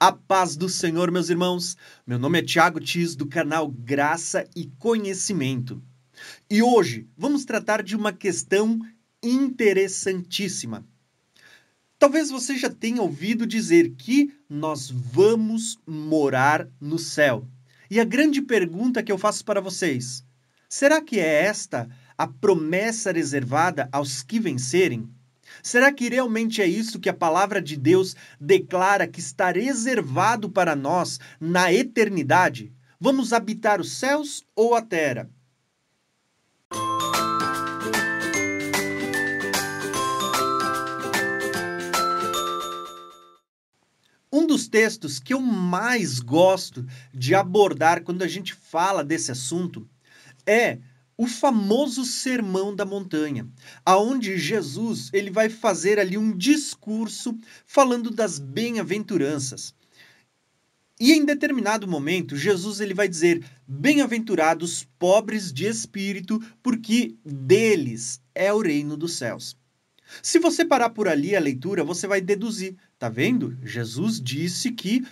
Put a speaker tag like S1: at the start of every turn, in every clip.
S1: A paz do Senhor, meus irmãos. Meu nome é Thiago Tis, do canal Graça e Conhecimento. E hoje vamos tratar de uma questão interessantíssima. Talvez você já tenha ouvido dizer que nós vamos morar no céu. E a grande pergunta que eu faço para vocês: será que é esta a promessa reservada aos que vencerem? Será que realmente é isso que a palavra de Deus declara que está reservado para nós na eternidade? Vamos habitar os céus ou a terra? Um dos textos que eu mais gosto de abordar quando a gente fala desse assunto é o famoso Sermão da Montanha, aonde Jesus ele vai fazer ali um discurso falando das bem-aventuranças. E em determinado momento, Jesus ele vai dizer: bem-aventurados pobres de espírito, porque deles é o reino dos céus. Se você parar por ali a leitura, você vai deduzir, tá vendo? Jesus disse que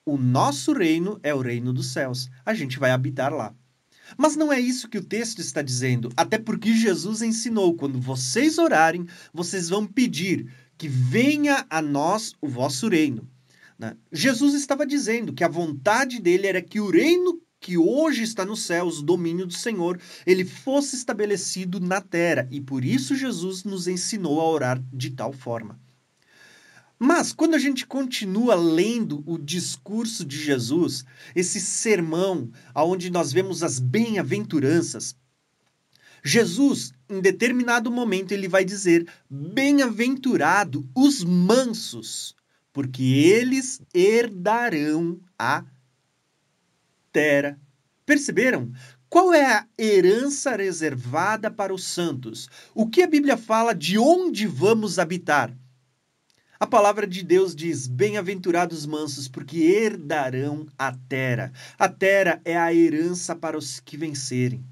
S1: o nosso reino é o reino dos céus. A gente vai habitar lá. Mas não é isso que o texto está dizendo, até porque Jesus ensinou: quando vocês orarem, vocês vão pedir que venha a nós o vosso reino. Jesus estava dizendo que a vontade dele era que o reino que hoje está nos céus, o domínio do Senhor, ele fosse estabelecido na terra. E por isso Jesus nos ensinou a orar de tal forma. Mas, quando a gente continua lendo o discurso de Jesus, esse sermão, onde nós vemos as bem-aventuranças, Jesus, em determinado momento, ele vai dizer: bem-aventurado os mansos, porque eles herdarão a terra. Perceberam? Qual é a herança reservada para os santos? O que a Bíblia fala de onde vamos habitar? A palavra de Deus diz: bem-aventurados os mansos, porque herdarão a terra. A terra é a herança para os que vencerem.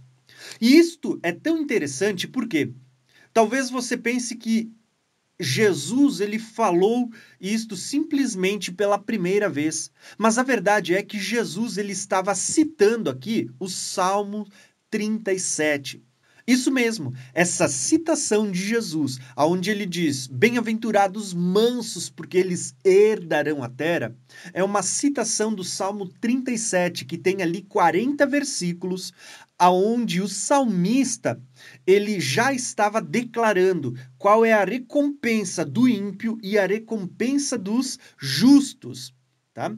S1: E isto é tão interessante porque talvez você pense que Jesus ele falou isto simplesmente pela primeira vez, mas a verdade é que Jesus ele estava citando aqui o Salmo 37. Isso mesmo, essa citação de Jesus, onde ele diz: bem-aventurados mansos, porque eles herdarão a terra, é uma citação do Salmo 37, que tem ali 40 versículos, aonde o salmista ele já estava declarando qual é a recompensa do ímpio e a recompensa dos justos, tá?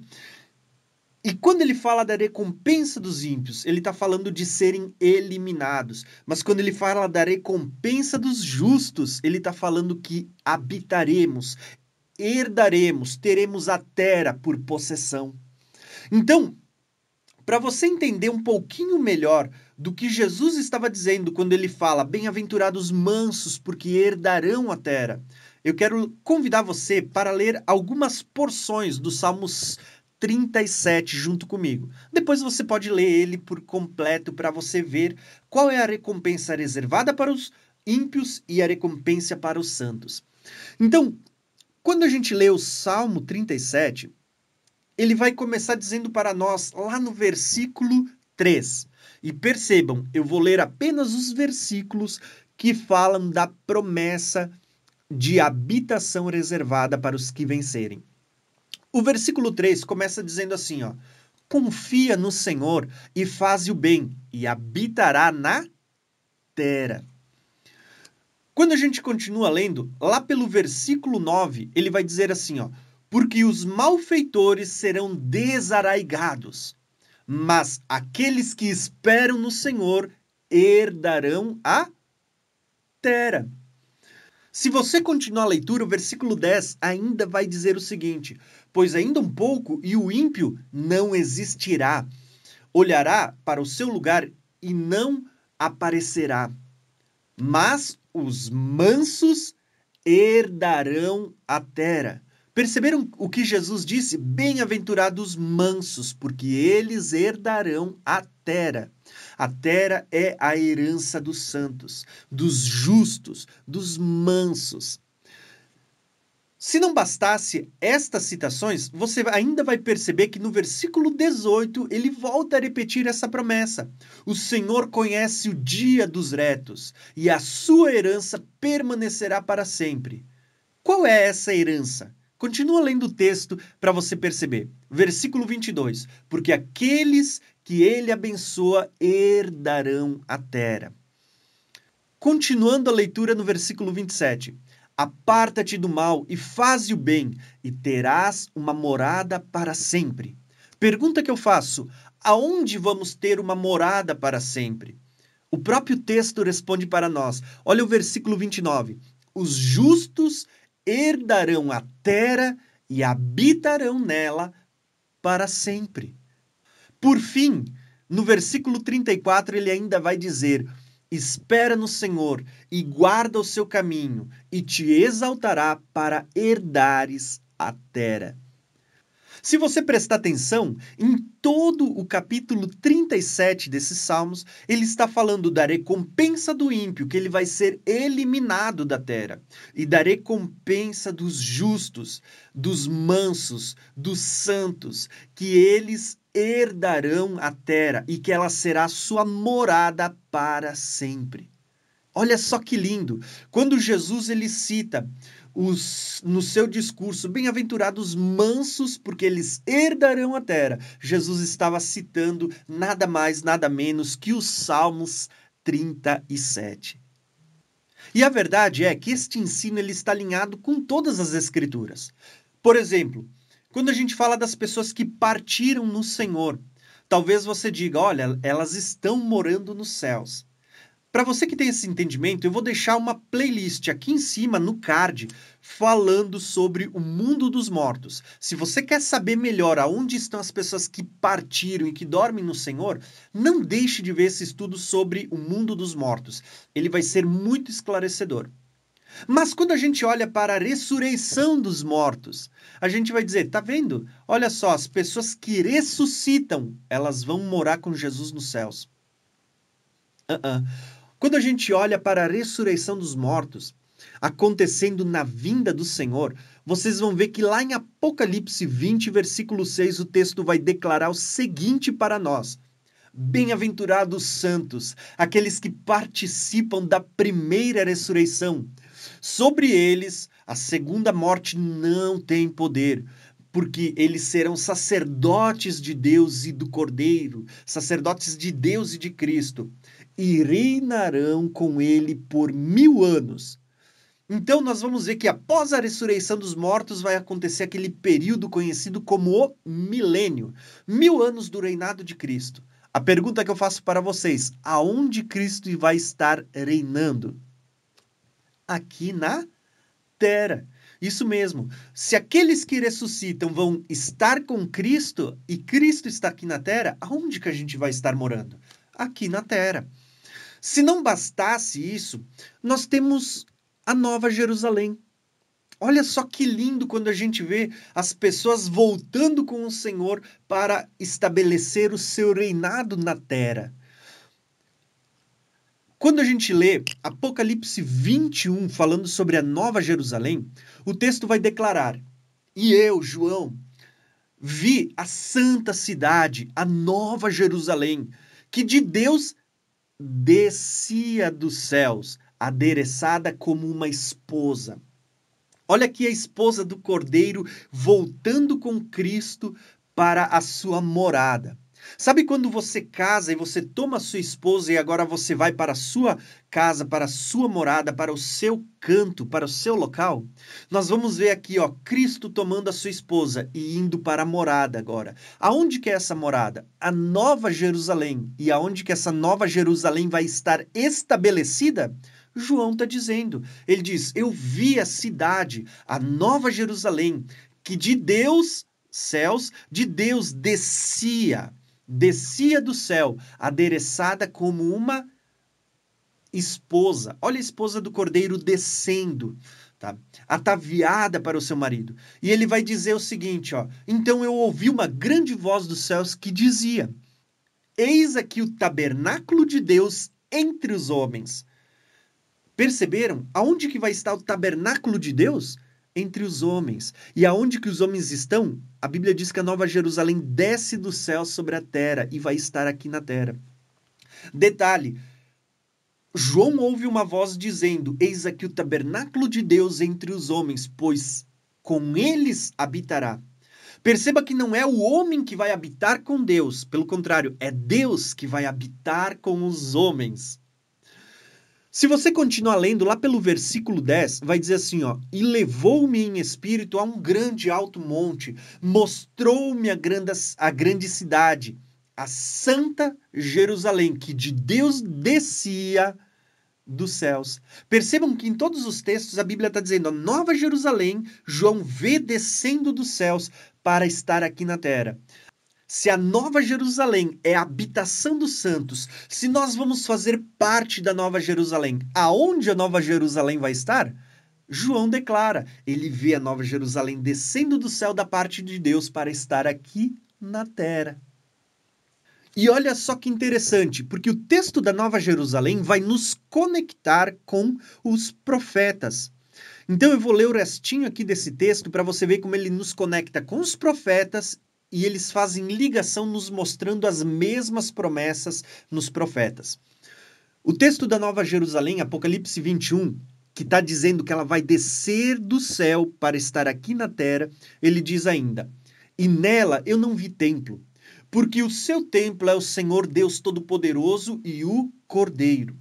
S1: E quando ele fala da recompensa dos ímpios, ele está falando de serem eliminados. Mas quando ele fala da recompensa dos justos, ele está falando que habitaremos, herdaremos, teremos a terra por possessão. Então, para você entender um pouquinho melhor do que Jesus estava dizendo quando ele fala: bem-aventurados mansos, porque herdarão a terra, eu quero convidar você para ler algumas porções do Salmos 37 junto comigo. Depois você pode ler ele por completo para você ver qual é a recompensa reservada para os ímpios e a recompensa para os santos. Então, quando a gente lê o Salmo 37, ele vai começar dizendo para nós lá no versículo 3. E percebam, eu vou ler apenas os versículos que falam da promessa de habitação reservada para os que vencerem. O versículo 3 começa dizendo assim, ó: confia no Senhor e faze o bem, e habitará na terra. Quando a gente continua lendo, lá pelo versículo 9, ele vai dizer assim, ó: porque os malfeitores serão desarraigados, mas aqueles que esperam no Senhor herdarão a terra. Se você continuar a leitura, o versículo 10 ainda vai dizer o seguinte: pois ainda um pouco e o ímpio não existirá, olhará para o seu lugar e não aparecerá, mas os mansos herdarão a terra. Perceberam o que Jesus disse? Bem-aventurados mansos, porque eles herdarão a terra. A terra é a herança dos santos, dos justos, dos mansos. Se não bastasse estas citações, você ainda vai perceber que no versículo 18 ele volta a repetir essa promessa. O Senhor conhece o dia dos retos e a sua herança permanecerá para sempre. Qual é essa herança? Continua lendo o texto para você perceber. Versículo 22. Porque aqueles que ele abençoa herdarão a terra. Continuando a leitura no versículo 27. Aparta-te do mal e faze o bem, e terás uma morada para sempre. Pergunta que eu faço: aonde vamos ter uma morada para sempre? O próprio texto responde para nós. Olha o versículo 29. Os justos herdarão a terra e habitarão nela para sempre. Por fim, no versículo 34, ele ainda vai dizer: espera no Senhor e guarda o seu caminho, e te exaltará para herdares a terra. Se você prestar atenção, em todo o capítulo 37 desses salmos, ele está falando da recompensa do ímpio, que ele vai ser eliminado da terra, e da recompensa dos justos, dos mansos, dos santos, que eles herdarão a terra e que ela será sua morada para sempre. Olha só que lindo! Quando Jesus ele cita no seu discurso, bem-aventurados mansos, porque eles herdarão a terra. Jesus estava citando nada mais, nada menos que os Salmos 37. E a verdade é que este ensino ele está alinhado com todas as Escrituras. Por exemplo, quando a gente fala das pessoas que partiram no Senhor, talvez você diga, olha, elas estão morando nos céus. Para você que tem esse entendimento, eu vou deixar uma playlist aqui em cima, no card, falando sobre o mundo dos mortos. Se você quer saber melhor aonde estão as pessoas que partiram e que dormem no Senhor, não deixe de ver esse estudo sobre o mundo dos mortos. Ele vai ser muito esclarecedor. Mas quando a gente olha para a ressurreição dos mortos, a gente vai dizer, tá vendo? Olha só, as pessoas que ressuscitam, elas vão morar com Jesus nos céus. Quando a gente olha para a ressurreição dos mortos, acontecendo na vinda do Senhor, vocês vão ver que lá em Apocalipse 20, versículo 6, o texto vai declarar o seguinte para nós: bem-aventurados santos, aqueles que participam da primeira ressurreição. Sobre eles, a segunda morte não tem poder, porque eles serão sacerdotes de Deus e do Cordeiro, sacerdotes de Deus e de Cristo, e reinarão com ele por 1000 anos. Então, nós vamos ver que após a ressurreição dos mortos vai acontecer aquele período conhecido como o milênio. 1000 anos do reinado de Cristo. A pergunta que eu faço para vocês, aonde Cristo vai estar reinando? Aqui na terra. Isso mesmo. Se aqueles que ressuscitam vão estar com Cristo e Cristo está aqui na terra, aonde que a gente vai estar morando? Aqui na terra. Se não bastasse isso, nós temos a Nova Jerusalém. Olha só que lindo quando a gente vê as pessoas voltando com o Senhor para estabelecer o seu reinado na terra. Quando a gente lê Apocalipse 21, falando sobre a Nova Jerusalém, o texto vai declarar: e eu, João, vi a santa cidade, a Nova Jerusalém, que de Deus descia dos céus, adereçada como uma esposa. Olha aqui a esposa do Cordeiro voltando com Cristo para a sua morada. Sabe quando você casa e você toma a sua esposa e agora você vai para a sua casa, para a sua morada, para o seu canto, para o seu local? Nós vamos ver aqui, ó, Cristo tomando a sua esposa e indo para a morada agora. Aonde que é essa morada? A Nova Jerusalém. E aonde que essa Nova Jerusalém vai estar estabelecida? João está dizendo. Ele diz, eu vi a cidade, a Nova Jerusalém, que de Deus, céus, de Deus descia do céu, adereçada como uma esposa. Olha a esposa do Cordeiro descendo, tá? Ataviada para o seu marido. E ele vai dizer o seguinte, ó: então eu ouvi uma grande voz dos céus que dizia: eis aqui o tabernáculo de Deus entre os homens. Perceberam? Aonde que vai estar o tabernáculo de Deus? entre os homens. E aonde que os homens estão? A Bíblia diz que a Nova Jerusalém desce do céu sobre a terra e vai estar aqui na terra. Detalhe, João ouve uma voz dizendo: eis aqui o tabernáculo de Deus entre os homens, pois com eles habitará. Perceba que não é o homem que vai habitar com Deus, pelo contrário, é Deus que vai habitar com os homens. Se você continuar lendo lá pelo versículo 10, vai dizer assim, ó: e levou-me em espírito a um grande alto monte, mostrou-me a grande cidade, a santa Jerusalém, que de Deus descia dos céus. Percebam que em todos os textos a Bíblia está dizendo a Nova Jerusalém, João vê descendo dos céus para estar aqui na terra. Se a Nova Jerusalém é a habitação dos santos, se nós vamos fazer parte da Nova Jerusalém, aonde a Nova Jerusalém vai estar? João declara, ele vê a Nova Jerusalém descendo do céu da parte de Deus para estar aqui na terra. E olha só que interessante, porque o texto da Nova Jerusalém vai nos conectar com os profetas. Então eu vou ler o restinho aqui desse texto para você ver como ele nos conecta com os profetas e eles fazem ligação nos mostrando as mesmas promessas nos profetas. O texto da Nova Jerusalém, Apocalipse 21, que está dizendo que ela vai descer do céu para estar aqui na terra, ele diz ainda: e nela eu não vi templo, porque o seu templo é o Senhor Deus Todo-Poderoso e o Cordeiro.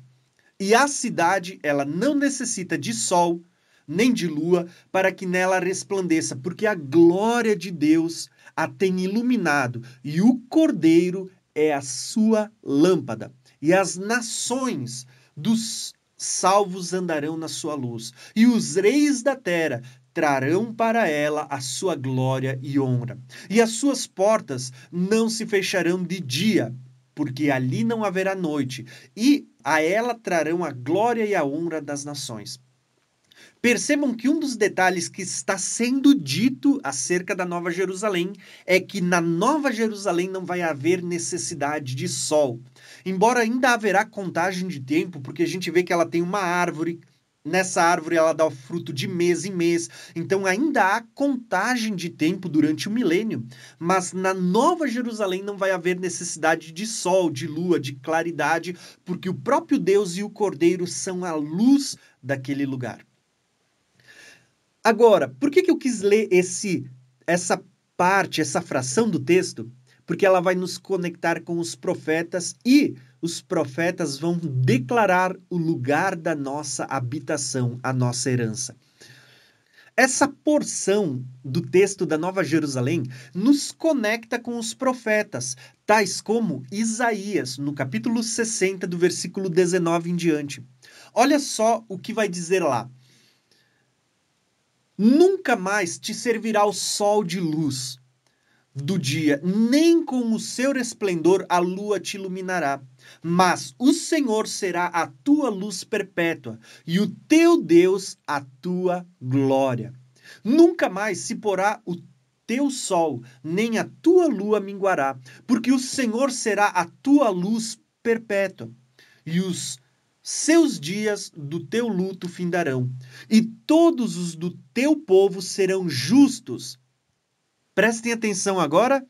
S1: E a cidade, ela não necessita de sol, nem de lua, para que nela resplandeça, porque a glória de Deus a tem iluminado, e o Cordeiro é a sua lâmpada. E as nações dos salvos andarão na sua luz, e os reis da terra trarão para ela a sua glória e honra. E as suas portas não se fecharão de dia, porque ali não haverá noite, e a ela trarão a glória e a honra das nações. Percebam que um dos detalhes que está sendo dito acerca da Nova Jerusalém é que na Nova Jerusalém não vai haver necessidade de sol. Embora ainda haverá contagem de tempo, porque a gente vê que ela tem uma árvore, nessa árvore ela dá o fruto de mês em mês, então ainda há contagem de tempo durante o milênio, mas na Nova Jerusalém não vai haver necessidade de sol, de lua, de claridade, porque o próprio Deus e o Cordeiro são a luz daquele lugar. Agora, por que eu quis ler essa parte, essa fração do texto? Porque ela vai nos conectar com os profetas e os profetas vão declarar o lugar da nossa habitação, a nossa herança. Essa porção do texto da Nova Jerusalém nos conecta com os profetas, tais como Isaías, no capítulo 60, do versículo 19 em diante. Olha só o que vai dizer lá. Nunca mais te servirá o sol de luz do dia, nem com o seu resplendor a lua te iluminará. Mas o Senhor será a tua luz perpétua, e o teu Deus a tua glória. Nunca mais se porá o teu sol, nem a tua lua minguará, porque o Senhor será a tua luz perpétua, e os seus dias do teu luto findarão, e todos os do teu povo serão justos. Prestem atenção agora,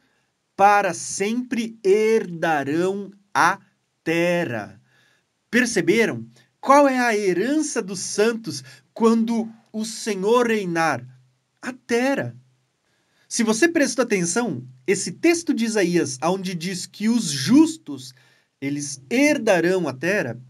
S1: para sempre herdarão a terra. Perceberam? Qual é a herança dos santos quando o Senhor reinar? A terra. Se você prestou atenção, esse texto de Isaías, onde diz que os justos, eles herdarão a terra,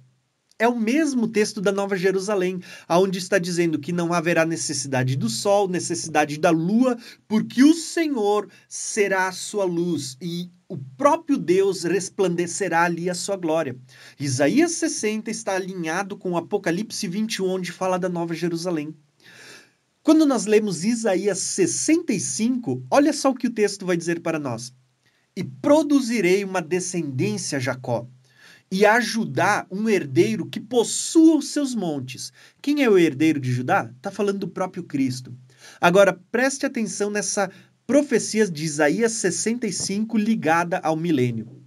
S1: é o mesmo texto da Nova Jerusalém, onde está dizendo que não haverá necessidade do sol, necessidade da lua, porque o Senhor será a sua luz e o próprio Deus resplandecerá ali a sua glória. Isaías 60 está alinhado com Apocalipse 21, onde fala da Nova Jerusalém. Quando nós lemos Isaías 65, olha só o que o texto vai dizer para nós. E produzirei uma descendência a Jacó, e a Judá um herdeiro que possua os seus montes. Quem é o herdeiro de Judá? Está falando do próprio Cristo. Agora, preste atenção nessa profecia de Isaías 65 ligada ao milênio.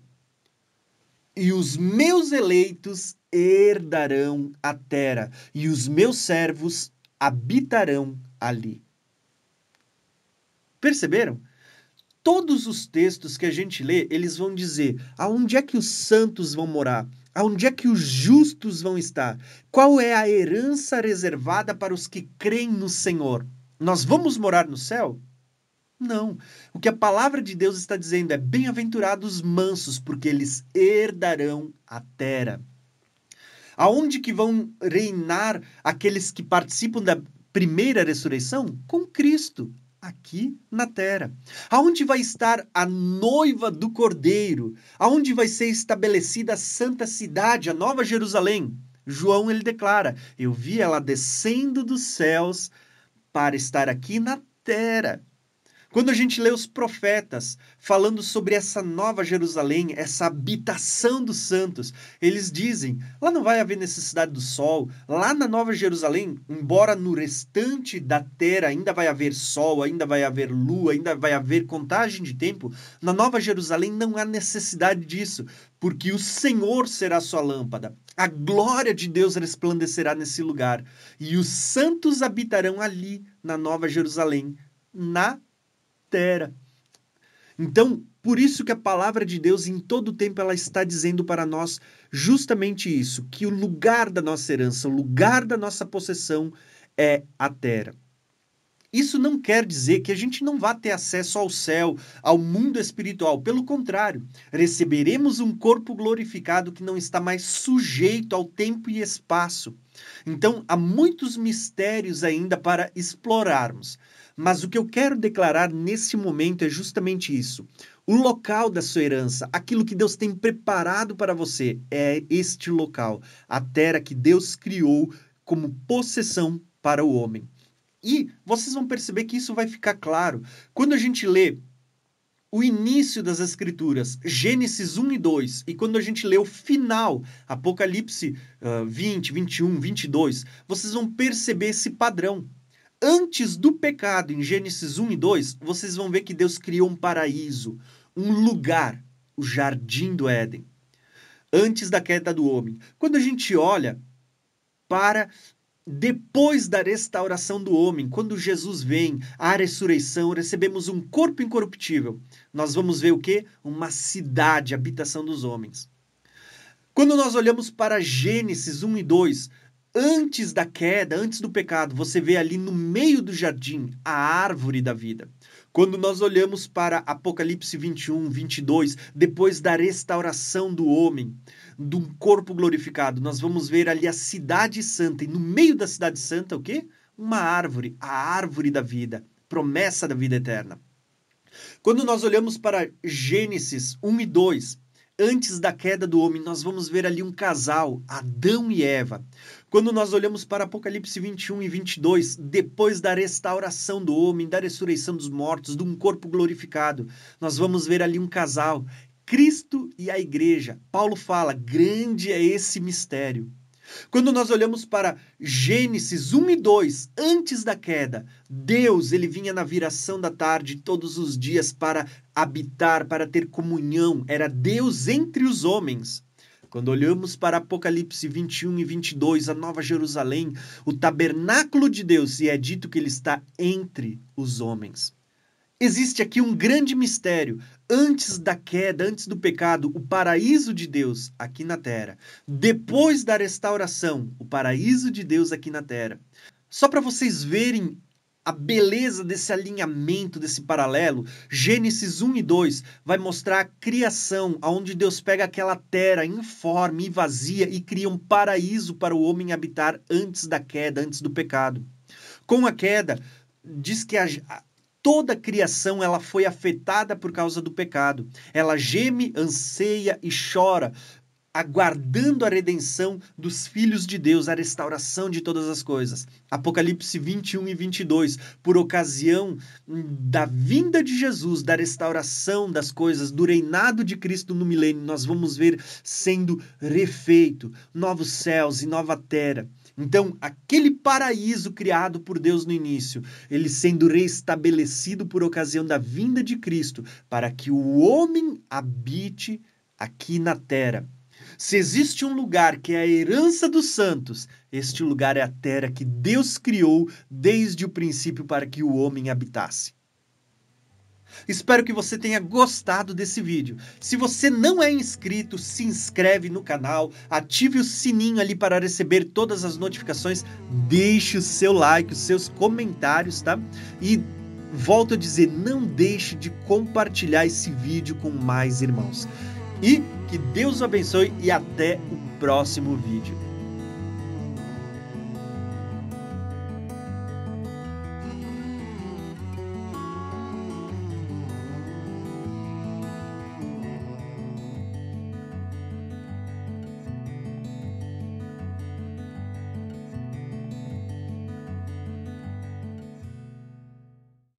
S1: E os meus eleitos herdarão a terra, e os meus servos habitarão ali. Perceberam? Todos os textos que a gente lê, eles vão dizer aonde é que os santos vão morar, aonde é que os justos vão estar, qual é a herança reservada para os que creem no Senhor. Nós vamos morar no céu? Não. O que a palavra de Deus está dizendo é: bem-aventurados os mansos, porque eles herdarão a terra. Aonde que vão reinar aqueles que participam da primeira ressurreição? Com Cristo, aqui na terra. Aonde vai estar a noiva do Cordeiro? Aonde vai ser estabelecida a santa cidade, a Nova Jerusalém? João, ele declara: eu vi ela descendo dos céus para estar aqui na terra. Quando a gente lê os profetas falando sobre essa nova Jerusalém, essa habitação dos santos, eles dizem: lá não vai haver necessidade do sol, lá na nova Jerusalém, embora no restante da terra ainda vai haver sol, ainda vai haver lua, ainda vai haver contagem de tempo, na nova Jerusalém não há necessidade disso, porque o Senhor será sua lâmpada, a glória de Deus resplandecerá nesse lugar, e os santos habitarão ali na nova Jerusalém, na terra. Então, por isso que a palavra de Deus em todo o tempo ela está dizendo para nós justamente isso, que o lugar da nossa herança, o lugar da nossa possessão é a terra. Isso não quer dizer que a gente não vá ter acesso ao céu, ao mundo espiritual. Pelo contrário, receberemos um corpo glorificado que não está mais sujeito ao tempo e espaço. Então, há muitos mistérios ainda para explorarmos. Mas o que eu quero declarar nesse momento é justamente isso. O local da sua herança, aquilo que Deus tem preparado para você, é este local, a terra que Deus criou como possessão para o homem. E vocês vão perceber que isso vai ficar claro quando a gente lê o início das Escrituras, Gênesis 1 e 2, e quando a gente lê o final, Apocalipse 20, 21, 22, vocês vão perceber esse padrão. Antes do pecado, em Gênesis 1 e 2, vocês vão ver que Deus criou um paraíso, um lugar, o Jardim do Éden. Antes da queda do homem. Quando a gente olha para depois da restauração do homem, quando Jesus vem, a ressurreição, recebemos um corpo incorruptível. Nós vamos ver o quê? Uma cidade, habitação dos homens. Quando nós olhamos para Gênesis 1 e 2, antes da queda, antes do pecado, você vê ali no meio do jardim a árvore da vida. Quando nós olhamos para Apocalipse 21, 22, depois da restauração do homem, de um corpo glorificado, nós vamos ver ali a cidade santa. E no meio da cidade santa, o quê? Uma árvore, a árvore da vida, promessa da vida eterna. Quando nós olhamos para Gênesis 1 e 2, antes da queda do homem, nós vamos ver ali um casal, Adão e Eva. Quando nós olhamos para Apocalipse 21 e 22, depois da restauração do homem, da ressurreição dos mortos, de um corpo glorificado, nós vamos ver ali um casal, Cristo e a igreja. Paulo fala, grande é esse mistério. Quando nós olhamos para Gênesis 1 e 2, antes da queda, Deus ele vinha na viração da tarde todos os dias para habitar, para ter comunhão. Era Deus entre os homens. Quando olhamos para Apocalipse 21 e 22, a Nova Jerusalém, o tabernáculo de Deus, e é dito que ele está entre os homens. Existe aqui um grande mistério. Antes da queda, antes do pecado, o paraíso de Deus aqui na terra. Depois da restauração, o paraíso de Deus aqui na terra. Só para vocês verem a beleza desse alinhamento, desse paralelo, Gênesis 1 e 2 vai mostrar a criação, onde Deus pega aquela terra informe e vazia e cria um paraíso para o homem habitar antes da queda, antes do pecado. Com a queda, diz que toda a criação ela foi afetada por causa do pecado. Ela geme, anseia e chora, aguardando a redenção dos filhos de Deus, a restauração de todas as coisas. Apocalipse 21 e 22, por ocasião da vinda de Jesus, da restauração das coisas, do reinado de Cristo no milênio, nós vamos ver sendo refeito, novos céus e nova terra. Então, aquele paraíso criado por Deus no início, ele sendo restabelecido por ocasião da vinda de Cristo, para que o homem habite aqui na terra. Se existe um lugar que é a herança dos santos, este lugar é a terra que Deus criou desde o princípio para que o homem habitasse. Espero que você tenha gostado desse vídeo. Se você não é inscrito, se inscreve no canal, ative o sininho ali para receber todas as notificações, deixe o seu like, os seus comentários, tá? E volto a dizer, não deixe de compartilhar esse vídeo com mais irmãos. E que Deus o abençoe e até o próximo vídeo.